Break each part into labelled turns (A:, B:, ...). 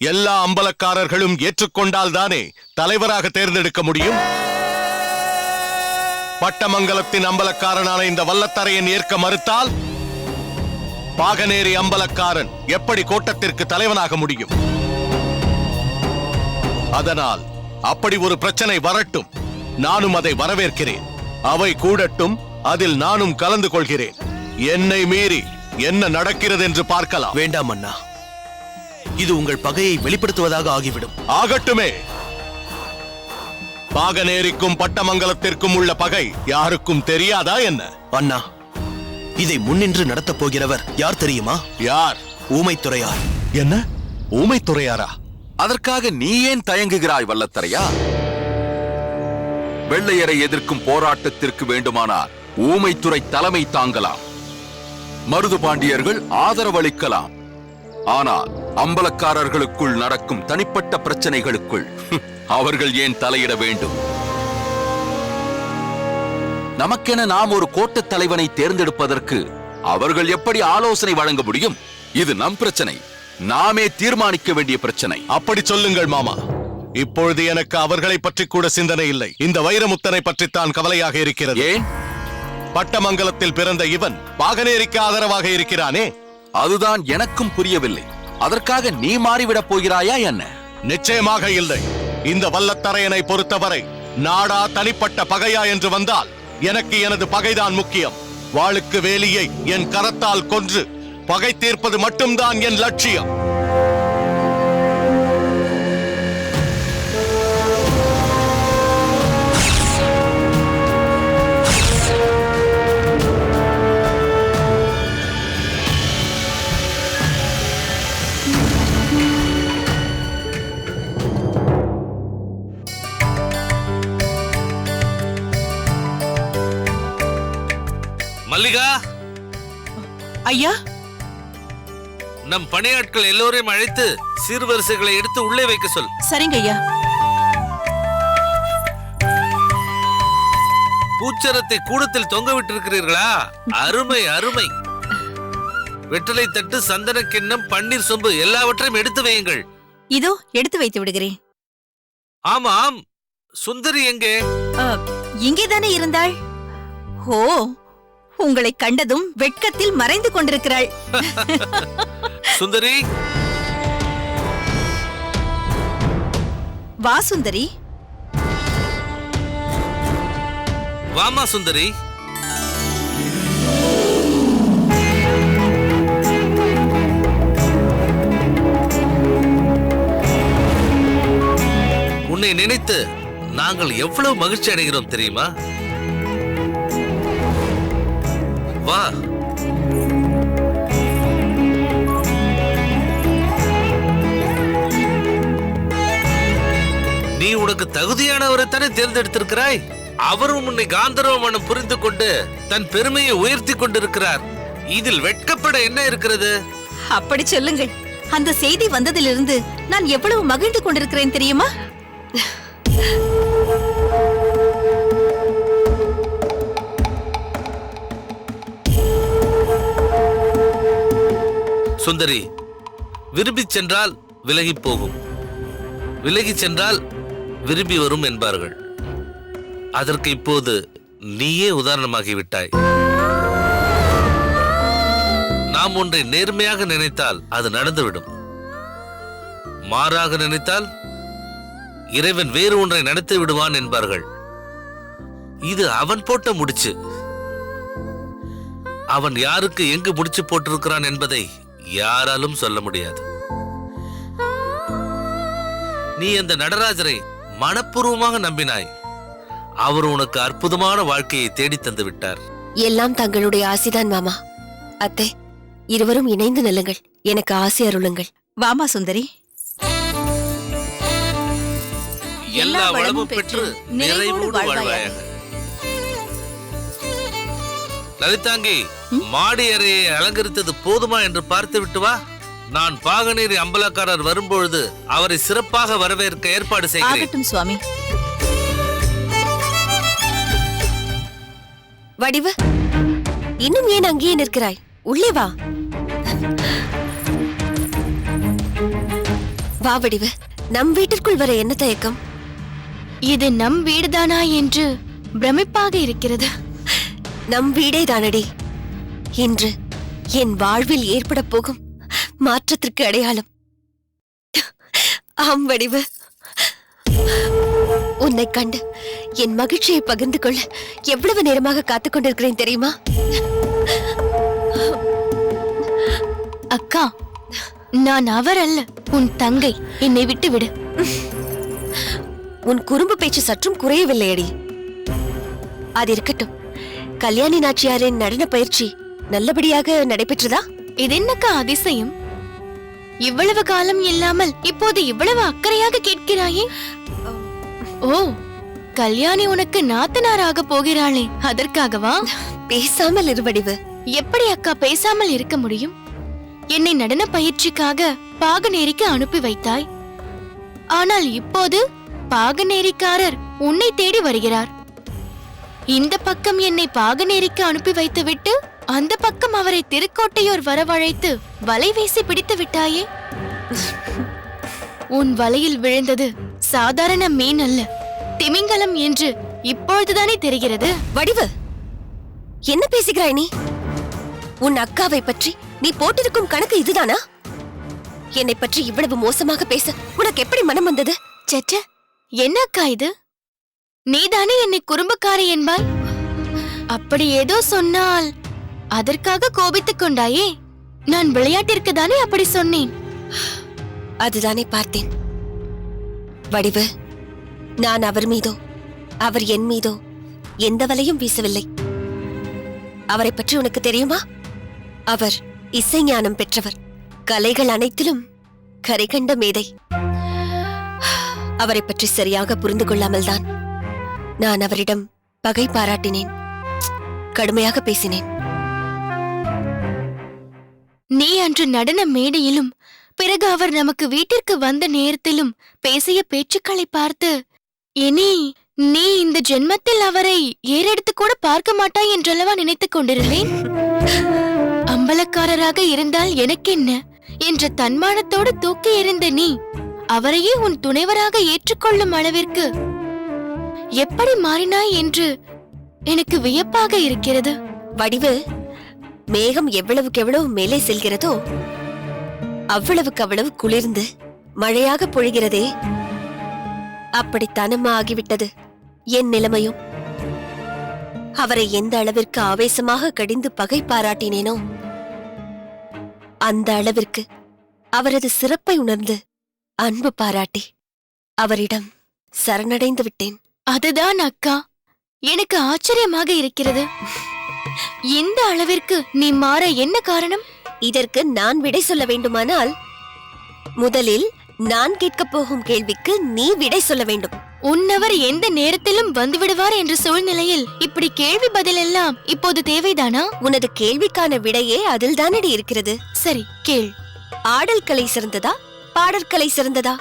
A: எல்லா அம்பலக்காரர்களும் ஏற்றுக்கொண்டால் தானே தலைவராக தேர்ந்தெடுக்க முடியும். பட்டமங்கலத்தின் அம்பலக்காரனான இந்த வல்லத்தரையன் ஏற்க மறுத்தால் பாகனேரி அம்பலக்காரன் எப்படி கோட்டத்திற்கு தலைவனாக முடியும்? அதனால் அப்படி ஒரு பிரச்சனை வரட்டும், நானும் அதை வரவேற்கிறேன். அவை கூடட்டும், அதில் நானும் கலந்து கொள்கிறேன். என்னை மீறி என்ன நடக்கிறது என்று பார்க்கலாம்.
B: வேண்டாம் அண்ணா, இது உங்கள் பகையை வெளிப்படுத்துவதாக ஆகிவிடும்.
A: ஆகட்டுமே. பாகனேரிக்கும் பட்டமங்கலத்திற்கும் உள்ள பகை யாருக்கும் தெரியாதா என்ன?
B: அண்ணா, இதை முன்னின்று நடத்தப் போகிறவர் யார் தெரியுமா?
A: யார்?
B: ஊமைத்துறையார்.
A: என்ன? ஊமைத்துறையாரா?
C: அதற்காக நீ ஏன் தயங்குகிறாய் வல்லத்தரையா? வெள்ளையரை எதிர்க்கும் போராட்டத்திற்கு வேண்டுமானால் ஊமைத்துறை தலைமை தாங்கலாம், மருது பாண்டியர்கள் ஆதரவளிக்கலாம். ஆனால் அம்பலக்காரர்களுக்குள் நடக்கும் தனிப்பட்ட பிரச்சனைகளுக்குள் அவர்கள் ஏன் தலையிட வேண்டும்? நமக்கென நாம் ஒரு கோட்டத் தலைவனை தேர்ந்தெடுப்பதற்கு அவர்கள் எப்படி ஆலோசனை வழங்க முடியும்? இது நம் பிரச்சனை, நாமே தீர்மானிக்க வேண்டிய பிரச்சனை.
A: அப்படி சொல்லுங்கள் மாமா. இப்பொழுது எனக்கு அவர்களை பற்றி கூட சிந்தனை இல்லை. இந்த வைரமுத்தனை பற்றித்தான் கவலையாக இருக்கிறது.
C: ஏன்?
A: பட்டமங்கலத்தில் பிறந்த இவன் பாகனேரிக்கு ஆதரவாக இருக்கிறானே.
C: அதுதான் எனக்கும் புரியவில்லை. அதற்காக நீ மாறிவிடப் போகிறாயா என்ன?
A: நிச்சயமாக இல்லை. இந்த வல்லத்தரையனை பொறுத்தவரை நாடா தனிப்பட்ட பகையா என்று வந்தால் எனக்கு எனது பகைதான் முக்கியம். வாளுக்கு வேலியை என் கரத்தால் கொன்று பகை தீர்ப்பது மட்டும்தான் என் லட்சியம்.
D: மல்லிகா,
E: ஐயா,
D: நம் பணியாட்கள் எல்லோரையும் அழைத்து சீர்வரிசைகளை எடுத்து உள்ளே வைக்க சொல்.
E: சரிங்க ஐயா.
D: பூச்சரத்தை கூடத்தில் தொங்க விட்டிருக்கிறீர்களா? அருமை அருமை. வெற்றிலை தட்டு, சந்தன கிண்ணம், பன்னீர் சொம்பு எல்லாவற்றையும் எடுத்து வையுங்கள்.
E: இதோ எடுத்து வைத்து விடுகிறேன்.
D: ஆமாம், சுந்தரி எங்கே?
E: இங்கேதானே இருந்தாள். ஓ, உங்களை கண்டதும் வெட்கத்தில் மறைந்து கொண்டிருக்கிறாள்.
D: சுந்தரி,
E: வா சுந்தரி.
D: வாமா சுந்தரி. உன்னை நினைத்து நாங்கள் எவ்வளவு மகிழ்ச்சி அடைகிறோம் தெரியுமா? வா. நீ உனக்கு தகுதியானவரை தானே தேர்ந்தெடுத்திருக்கிறாய். அவரும் உன்னை காந்தர்வ மனம் புரிந்து கொண்டு தன் பெருமையை உயர்த்தி கொண்டிருக்கிறார். இதில் வெட்கப்பட என்ன இருக்கிறது?
E: அப்படி சொல்லுங்கள். அந்த செய்தி வந்ததிலிருந்து நான் எவ்வளவு மகிழ்ந்து கொண்டிருக்கிறேன் தெரியுமா?
D: சுந்தரி, விரும்பி சென்றால் விலகி போகும், விலகி சென்றால் விரும்பி வரும் என்பார்கள். அதற்கு இப்போது நீயே உதாரணமாகிவிட்டாய். நாம் ஒன்றை நேர்மையாக நினைத்தால் அது நடந்துவிடும். மாறாக நினைத்தால் இறைவன் வேறு ஒன்றை நடத்தி விடுவான் என்பார்கள். இது அவன் போட்ட முடிச்சு. அவன் யாருக்கு எங்கு முடிச்சு போட்டிருக்கிறான் என்பதை யாராலும் சொல்ல முடியாது. நீ அந்த நடராஜரை மனப்பூர்வமாக நம்பினாய். அவர் உனக்கு அற்புதமான வாழ்க்கையை தேடி தந்து விட்டார்.
F: எல்லாம் தங்களுடைய ஆசைதான் மாமா. அத்தை, இருவரும் இணைந்து நெல்லுங்கள். எனக்கு ஆசை அருளுங்கள்.
E: வாமா சுந்தரி.
D: எல்லா வளமும் பெற்று நிறைவோடு வாழ்வாயாக. லலிதாங்கி, மாடி அறையை அலங்கரித்தது போதுமா என்று பார்த்து விட்டு வா. நான் பாகனேரி அம்பலக்காரர் வரும்பொழுது அவரை சிறப்பாக வரவேற்க ஏற்பாடு செய்கிறேன்.
E: சுவாமி.
F: வடிவு, இன்னும் ஏன் அங்கேயே நிற்கிறாய்? உள்ளே வா. வா வடிவு, நம் வீட்டிற்குள் வர என்ன தயக்கம்?
G: இது நம் வீடுதானா என்று பிரமிப்பாக இருக்கிறது.
F: நம் வீடே தானடி இன்று என் வாழ்வில் ஏற்பட போகும் மாற்றத்திற்கு அடையாளம். ஆம் வடிவு, உன்னை கண்டு என் மகிழ்ச்சியை பகிர்ந்து கொள்ள எவ்வளவு நேரமாக காத்துக் கொண்டிருக்கிறேன் தெரியுமா?
G: அக்கா, நான் அவர் அல்ல, உன் தங்கை. என்னை விட்டு விடு.
F: உன் குறும்பு பேச்சு சற்றும் குறையவில்லையடி. அது இருக்கட்டும், கல்யாணி நாச்சியாரின் நடன பயிற்சி நல்லபடியாக நடைபெற்றதா?
G: இது என்னக்கா அதிசயம்? இவ்வளவு காலம் இல்லாமல் இப்போது இவ்வளவு அக்கறையாக கேட்கிறாயே? ஓ, கல்யாணி உனக்கு நாத்தனாராக போகிறாளே, அதற்காகவா?
F: பேசாமல் இரு வடிவு.
G: எப்படி அக்கா பேசாமல் இருக்க முடியும்? என்னை நடன பயிற்சிக்காக பாகநேரிக்கு அனுப்பி வைத்தாய். ஆனால் இப்போது பாகநேரிக்காரர் உன்னை தேடி வருகிறார். இந்த பக்கம் என்னை பாகநேரிக்கு அனுப்பி வைத்துவிட்டு அந்த பக்கம் அவரை திருக்கோட்டையூர் வரவழைத்து வலை வீசி பிடித்து விட்டாயே. உன் வலையில் விழுந்தது சாதாரண மீன் அல்ல, திமிங்கலம் என்று இப்பொழுதுதானே தெரிகிறது.
F: வடிவு, என்ன பேசுகிறாய் நீ? உன் அக்காவை பற்றி நீ போட்டிருக்கும் கணக்கு இதுதானா? என்னை பற்றி இவ்வளவு மோசமாக பேச உனக்கு எப்படி மனம் வந்தது?
G: சச்ச, என்ன அக்கா இது? நீதானே என்னை குறும்புக்காரி என்பாய். அப்படி ஏதோ சொன்னால் அதற்காக கோபித்துக் கொண்டாயே. நான் விளையாட்டிற்கு தானே அப்படி சொன்னேன்.
F: அதுதானே பார்த்தேன். வடிவு, நான் அவர் மீதோ அவர் என் மீதோ எந்த வலையும் வீசவில்லை. அவரை பற்றி உனக்கு தெரியுமா? அவர் இசை ஞானம் பெற்றவர், கலைகள் அனைத்திலும் கரை கண்ட மேதை. அவரை பற்றி சரியாக புரிந்து கொள்ளாமல் தான் நான் அவரிடம் பகை பாராட்டினேன், கடுமையாக பேசினேன்.
G: நீ அன்று நடன மேடையிலும் பிறகு அவர் நமக்கு வீட்டிற்கு வந்த நேரத்திலும் பேசிய பேச்சுக்களை பார்த்து இனி நீ இந்த ஜென்மத்தில் அவரை ஏறெடுத்து கூட பார்க்க மாட்டாய் என்றல்லவா நினைத்துக் கொண்டிருந்தேன். அம்பலக்காரராக இருந்தால் எனக்கென்ன என்ற தன்மானத்தோடு தூக்கி எறிந்த நீ அவரையே உன் துணைவராக ஏற்றுக்கொள்ளும் அளவிற்கு எப்படி மாறினாய் என்று எனக்கு வியப்பாக இருக்கிறது.
F: வடிவு, மேகம் எவ்வளவுக்கு எவ்வளவு மேலே செல்கிறதோ அவ்வளவுக்கு அவ்வளவு குளிர்ந்து மழையாக பொழிகிறதே, அப்படித்தானம்மா ஆகிவிட்டது என் நிலைமையும். அவரை எந்த அளவிற்கு ஆவேசமாக கடிந்து பகை பாராட்டினேனோ அந்த அளவிற்கு அவரது சிறப்பை உணர்ந்து அன்பு பாராட்டி அவரிடம் சரணடைந்து விட்டேன்.
G: அதுதான் அக்கா, எனக்கு ஆச்சரியமாக இருக்கிறது. இந்த அளவிற்கு நீ மாற என்ன காரணம்?
F: இதற்கு நான் விடை சொல்ல வேண்டுமானால் முதலில் நான் கேட்கப் போகும் கேள்விக்கு நீ விடை சொல்ல வேண்டும்.
G: உன்னவர் எந்த நேரத்திலும் வந்துவிடுவார் என்ற சூழ்நிலையில் இப்படி கேள்வி பதில் எல்லாம் இப்போது தேவைதானா?
F: உனது கேள்விக்கான விடையே அதில் தானடி இருக்கிறது.
G: சரி, கேள்.
F: ஆடல் கலை சிறந்ததா, பாடற்கலை சிறந்ததா?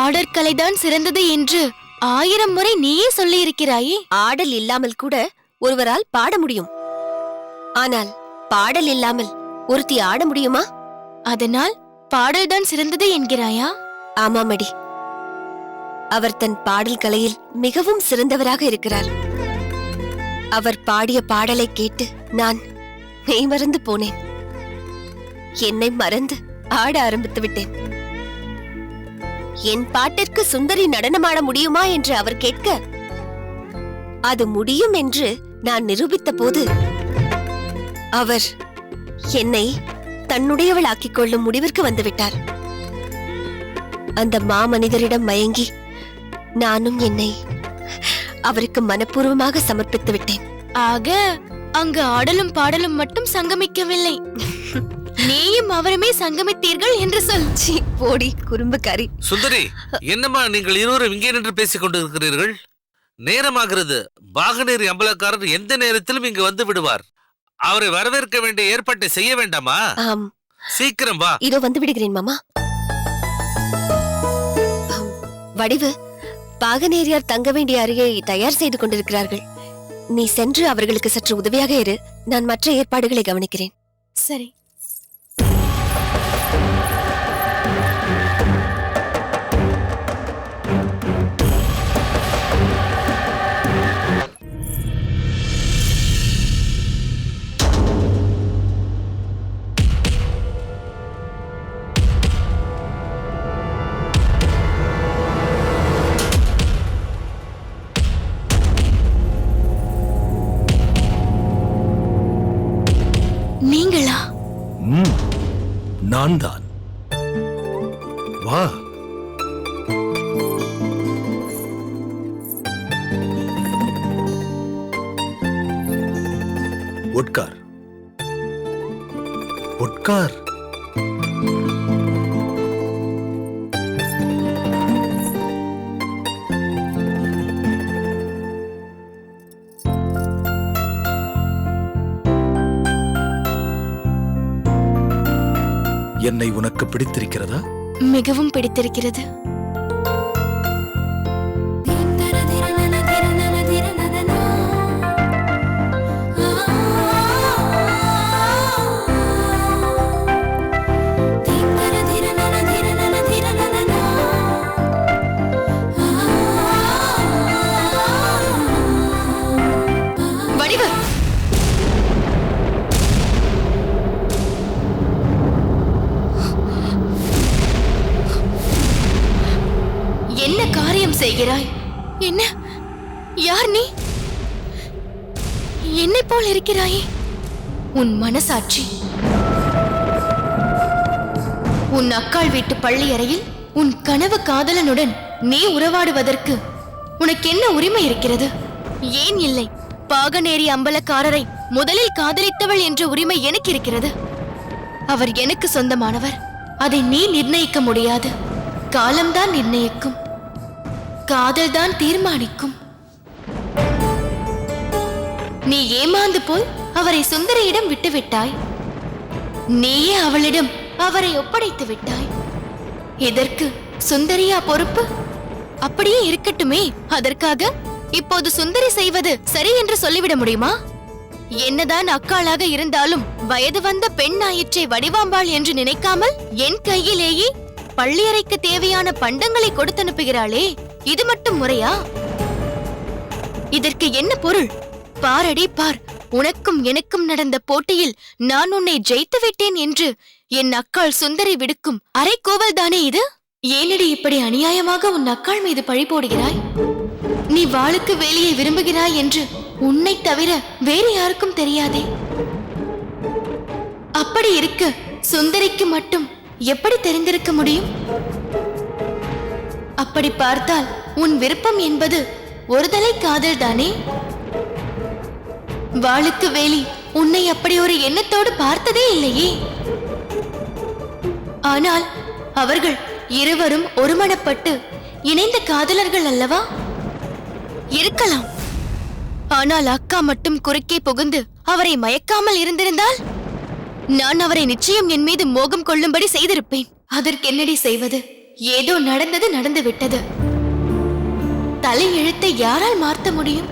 G: ஆடற்கலைதான் சிறந்தது என்று 1000 முறை நீயே சொல்லி இருக்கிறாயே.
F: ஆடல் இல்லாமல் கூட ஒருவரால் பாட முடியும். ஆனால் பாடல் இல்லாமல் ஒருத்தி ஆட முடியுமா?
G: அதனால் பாடல்தான் சிறந்தது என்கிறாயா?
F: ஆமாமடி, அவர் தன் பாடல் கலையில் மிகவும் சிறந்தவராக இருக்கிறார். அவர் பாடிய பாடலை கேட்டு நான் மெய்மறந்து போனேன். என்னை மறந்து ஆட ஆரம்பித்து விட்டேன். என் பாட்டிற்கு சுந்தரி நடனமாட முடியுமா என்று அவர் கேட்க, அது முடியும் என்று நான் நிரூபித்த போது அவர் என்னை தன்னுடையவள் ஆக்கிக் கொள்ளும் முடிவிற்கு வந்துவிட்டார். அந்த மாமனிதரிடம் மயங்கி நானும் என்னை அவருக்கு மனப்பூர்வமாக சமர்ப்பித்து விட்டேன்.
G: ஆக அங்கு ஆடலும் பாடலும் மட்டும் சங்கமிக்கவில்லை, நீயும் அவருமே சங்கமித்தீர்கள் என்று சொல்.
F: போடி குறும்புக்காரி.
D: சுந்தரி, என்னம்மா நீங்கள் இருவரும் இங்கே நின்று பேசிக் கொண்டிருக்கிறீர்கள்? நேரமாகிறது. பாகநேரி அம்பலக்காரர் எந்த நேரத்திலும் இங்கு வந்து விடுவார். அவரை வரவேற்க வேண்டிய ஏற்பாட்டை செய்ய வேண்டாமா?
F: ஆம்,
D: சீக்கிரம் வா.
F: இதோ வந்து விடுகிறேன் மாமா. வடிவு, பாகநேரியார் தங்க வேண்டிய அறையை தயார் செய்து கொண்டிருக்கிறார்கள். நீ சென்று அவர்களுக்கு சற்று உதவியாக இரு. நான் மற்ற ஏற்பாடுகளை கவனிக்கிறேன்.
G: சரி.
H: நான் தான். வா. உட்கார், உட்கார். என்னை உனக்கு பிடித்திருக்கிறதா?
G: மிகவும் பிடித்திருக்கிறது. வடிவு, என்ன காரியம் செய்கிறாய்? என்ன? யார் நீ? என்னை போல் இருக்கிறாயே. உன் மனசாட்சி உன் அக்காள் வீட்டு பள்ளி அறையில் உன் கனவு காதலனுடன் நீ உறவாடுவதற்கு உனக்கு என்ன உரிமை இருக்கிறது? ஏன் இல்லை? பாகனேரி அம்பலக்காரரை முதலில் காதலித்தவள் என்ற உரிமை எனக்கு இருக்கிறது. அவர் எனக்கு சொந்தமானவர். அதை நீ நிர்ணயிக்க முடியாது. காலம்தான் நிர்ணயிக்கும், காதல்தான் தீர்மானிக்கும். நீ ஏமாந்து போய் அவரை சுந்தரியிடம் விட்டுவிட்டாய். நீயே அவளிடம் அவரை ஒப்படைத்து விட்டாய். இதற்கு சுந்தரியா பொறுப்பு? அப்படியே இருக்கட்டுமே. அதற்காக இப்போது சுந்தரி செய்வது சரி என்று சொல்லிவிட முடியுமா? என்னதான் அக்காளாக இருந்தாலும் வயது வந்த பெண் ஆயிற்றை வடிவாம்பாள் என்று நினைக்காமல் என் கையிலேயே பள்ளியறைக்கு தேவையான பண்டங்களை கொடுத்தனுப்புகிறாளே, இது மட்டும் முறையா? இதற்கு என்ன பொருள்? பாரடி பார், உனக்கும் எனக்கும் நடந்த போட்டியில் நான் உன்னை ஜெயித்து விட்டேன் என்று என் அக்காள் சுந்தரி விடுக்கும் அரைக்கோவல் தானே இது? ஏனடி இப்படி அநியாயமாக உன் அக்காள் மீது பழி போடுகிறாய்? நீ வாளுக்கு வேலையை விரும்புகிறாய் என்று உன்னை தவிர வேறு யாருக்கும் தெரியாதே. அப்படி இருக்க சுந்தரிக்கு மட்டும் எப்படி தெரிந்திருக்க முடியும்? அப்படி பார்த்தால் உன் விருப்பம் என்பது ஒருதலை காதல் தானே? வாளுக்கு வேலி உன்னை அப்படி ஒரு எண்ணத்தோடு பார்த்ததே இல்லையே. ஆனால் அவர்கள் இருவரும் ஒருமனப்பட்டு இணைந்த காதலர்கள் அல்லவா? இருக்கலாம். ஆனால் அக்கா மட்டும் குறுக்கே புகுந்து அவரை மயக்காமல் இருந்திருந்தால் நான் அவரை நிச்சயம் என் மீது மோகம் கொள்ளும்படி செய்திருப்பேன். அதற்கென்னடி செய்வது? ஏதோ நடந்தது நடந்து விட்டது. தலை எழுத்தை யாரால் மாற்ற முடியும்?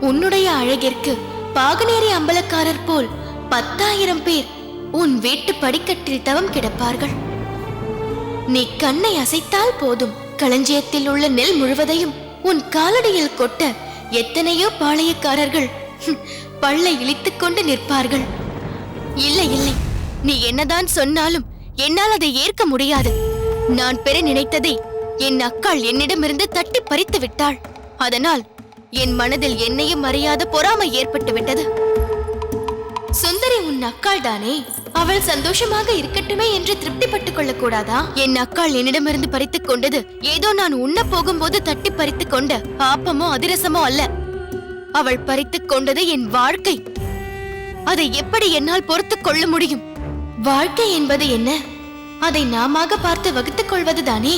G: உன்னுடைய அழகிற்கு பாகனேரி அம்பலக்காரர் போல் 10,000 பேர் உன் வீட்டு படிக்கட்டில் தவம் கிடப்பார்கள். நீ கண்ணை அசைத்தால் போதும், களஞ்சியத்தில் உள்ள நெல் முழுவதையும் உன் காலடியில் கொட்ட எத்தனையோ பாளையக்காரர்கள் பல்லை இழித்துக் கொண்டு நிற்பார்கள். இல்லை இல்லை, நீ என்னதான் சொன்னாலும் என்னால் அதை ஏற்க முடியாது. நான் பெற நினைத்ததை என் அக்காள் என்னிடமிருந்து தட்டி பறித்து விட்டாள். அதனால் என் மனதில் என்னையும் அறியாத பொறாமை ஏற்பட்டு விட்டது. சுந்தரி உன் அக்காள் தானே, அவள் சந்தோஷமாக இருக்கட்டுமே என்று திருப்திப்பட்டுக் கொள்ளக் கூடாதா? என் அக்காள் என்னிடமிருந்து பறித்துக் கொண்டது ஏதோ நான் உண்ண போகும்போது தட்டி பறித்துக் கொண்ட ஆப்பமோ அதிரசமோ அல்ல. அவள் பறித்துக் கொண்டது என் வாழ்க்கை. அதை எப்படி என்னால் பொறுத்துக் கொள்ள முடியும்? வாழ்க்கை என்பது என்ன? அதை நாமாக பார்த்து வகுத்துக் கொள்வதுதானே.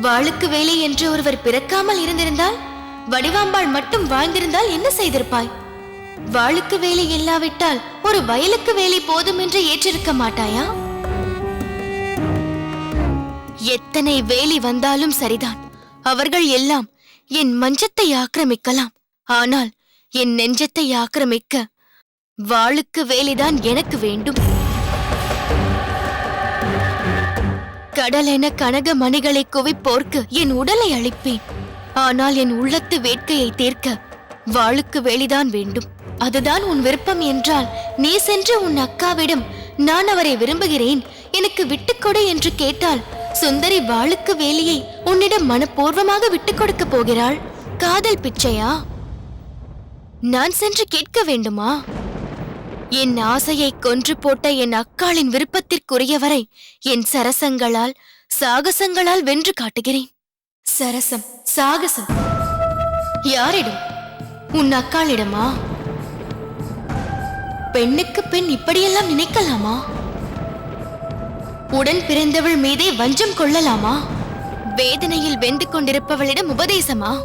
G: வாளுக்கு வேலை என்று ஒருவர் பிறக்காமல் இருந்திருந்தால், வடிவாம்பாள் மட்டும் வாழ்ந்திருந்தால் என்ன செய்திருப்பாய்? வாளுக்கு வேலை இல்லாவிட்டால் ஒரு வயலுக்கு வேலை போதும் என்று ஏற்றிருக்க மாட்டாயா? எத்தனை வேலி வந்தாலும் சரிதான், அவர்கள் எல்லாம் என் மஞ்சத்தை ஆக்கிரமிக்கலாம். ஆனால் என் நெஞ்சத்தை ஆக்கிரமிக்க வாளுக்கு வேலைதான் எனக்கு வேண்டும். கடலென கனக மணிகளை குவிப்போர்க்கு என் உடலை அளிப்பேன். ஆனால் என் உள்ளத்து வேட்கையை தீர்க்க வாளுக்கு வேலிதான் வேண்டும். அதுதான் உன் விருப்பம் என்றால் நீ சென்று உன் அக்காவிடம் நான் அவரை விரும்புகிறேன், எனக்கு விட்டுக்கொடு என்று கேட்டால் சுந்தரி வாளுக்கு வேலியை உன்னிடம் மனப்பூர்வமாக விட்டுக் கொடுக்க போகிறாள். காதல் பிச்சையா? நான் சென்று கேட்க வேண்டுமா? என் ஆசையை கொன்று போட்ட என் அக்காளின் விருப்பத்திற்குரியவரை என் சரசங்களால் சாகசங்களால் வென்று காட்டுகிறேன். சரசம், சாகசம் யாரிடம்? உன் அக்காளிடமா? பெண்ணுக்கு பெண் இப்படியெல்லாம் நினைக்கலாமா? உடன் பிறந்தவள் மீதே வஞ்சம் கொள்ளலாமா? வேதனையில் வெந்து கொண்டிருப்பவளிடம் உபதேசமா?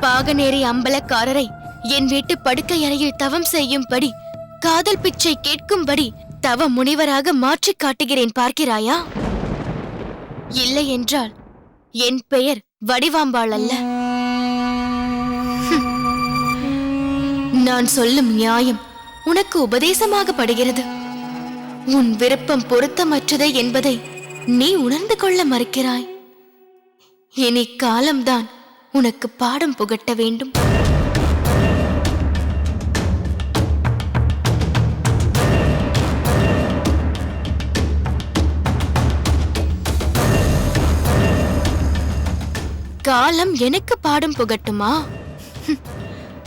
G: பாகநேரி அம்பலக்காரரை என் வீட்டு படுக்கை அறையில் தவம் செய்யும்படி, காதல் பிச்சை கேட்கும்படி தவ முனிவராக மாற்றிக் காட்டுகிறேன், பார்க்கிறாயா? இல்லை என்றால் என் பெயர் வடிவாம்பாள் அல்ல. நான் சொல்லும் நியாயம் உனக்கு உபதேசமாக படுகிறது. உன் விருப்பம் பொருத்தமற்றது என்பதை நீ உணர்ந்து கொள்ள மறுக்கிறாய். இனி காலம்தான் உனக்கு பாடம் புகட்ட வேண்டும். காலம் எனக்கு பாடம் புகட்டுமா?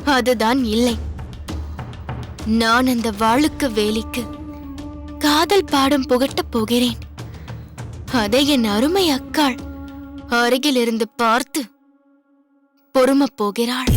G: அதுதான் இல்லை. நான் அந்த வாளுக்கு வேலிக்கு காதல் பாடம் புகட்டப் போகிறேன். அதை என் அருமை அக்காள் அருகிலிருந்து பார்த்து பொறுமப் போகிறாள்.